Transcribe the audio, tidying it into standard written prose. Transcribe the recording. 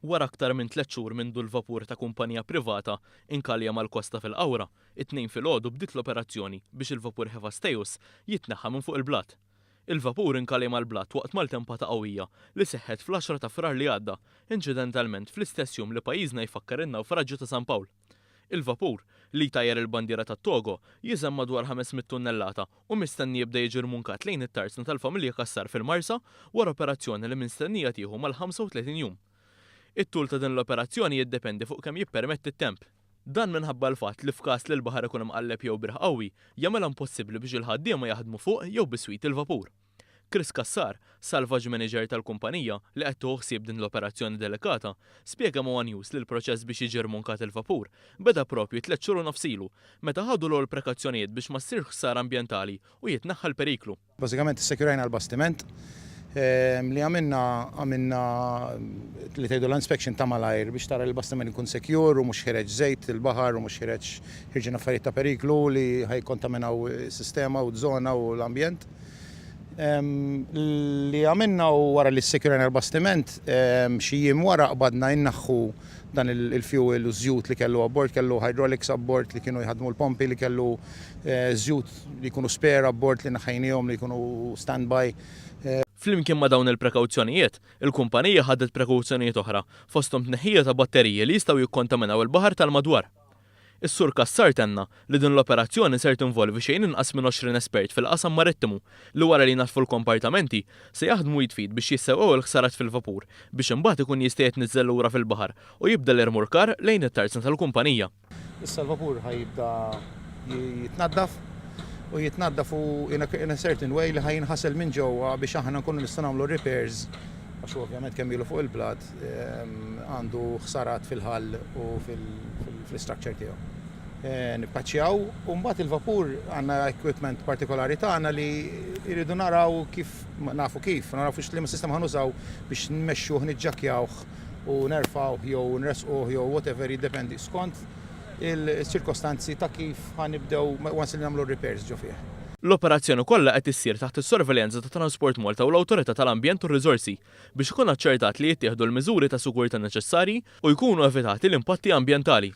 Wara aktar minn 3 xhur mindu l-vapur ta' kumpanija privata inkalja mal-kosta fil-Qawra, it-tnejn filgħodu bdiet l-operazzjoni biex il-vapur Hephaestus jitneħħa minn fuq il-blat. Il-vapur inkalja mal-blat waqt maltempata qawwija li seħħet fl-10 ta' frar li għadda, inċidentalment fl-istess jum li pajjiżna jfakkar in-nawfraġġju ta' San Pawl. Il-vapur li tajjer il-bandiera tat-Togo jiżem madwar 500 tunnellata u mistenni jibda jiġi rmunkat lejn it-tarsna tal-familja Kassar fil-Marsa wara operazzjoni li mistennija tieħu mal-35 jum. It-tul ta' din l-operazzjoni jiddependi fuq kemm jippermetti t-temp. Dan minħabba l-fatt li f'każ li l-baħar ikun imqalleb jew birħ qawwi jagħmilha impossibbli biex il-ħaddiema jaħdmu fuq jew biswit il-vapur. Chris Kassar, salvage manager tal-kumpanija li qed tieħu ħsieb din l-operazzjoni delikata, spjega ma' News li l-proċess biex jiġi rmunkat il-vapur beda propju 3 xhur u nofs ilu meta ħadu l prekazzjonijiet biex ma ssir ħsara ambjentali u jitneħħa l-periklu. Bażikament issekjurajna l-bastiment li għamilna li tgħidu l-inspection ta' malajr biex tara l-bastiment ikun sekjur u mhux ħireġ żejt il-baħar u mhux ħireġ ħirġin affarijiet ta' periklu li ħajkontaminaw is-sistema u d-żona u l-ambjent. Li għamilna wara li ssekjurajna l-bastiment xi jiem wara qbadna jinnaħħu dan il-fuel u żjut li kellu abbord, kellu hydraulics abbord li kienu jħadmu l-pompi li kellu żjut li jkunu spare abbord li naħħajnihom li jkunu standby. Flimkien ma' dawn il-prekawzjonijiet, il-kumpanija ħadet prekawzjonijiet oħra fosthom tneħħija ta' batteriji li jistgħu jikkontaminaw il-baħar tal-madwar. Is-Sur Kassar tenna li din l-operazzjoni ser tinvolvi xejn inqas minn 20 espert fil-qasam marittimu li wara li natfu l-kompartamenti se jaħdmu jitfid biex jissewqgħu l-ħsarat fil-vapur biex imbagħad ikun jista' jitniżżel lura fil-baħar u jibda l-irmurkar lejn it-tarsna tal-kumpanija. Issa l-vapur ħajibda jitnaddaf u jitnaddafu in a certain way li ħajinħasel minn ġewwa biex aħna nkunu nistgħu nagħmlu repairs għax ovvjament kemm ilu fuq il-blat għandu ħsarat fil-ħall u fil-structure tiegħu. Nippaċċjaw u mbagħad il-vapur għandna equipment partikolari tagħna li jridu naraw kif nafu naraw liema sistema ħanużaw biex nmexxuh niġġakkjawh u nerfgħuh jew nresquh jew whatever jiddependi skont il-ċirkostanzi ta' kif ħanibdew once li nagħmlu repairs ġo fih. L-operazzjoni kollha qed issir taħt is-sorveljanza ta' Transport Malta u l-Awtorità tal-Ambjent u r-Riżorsi biex ikun aċċertat li jittieħdu l-miżuri ta' sigurtà neċessarji u jkunu evitati l-impatti ambjentali.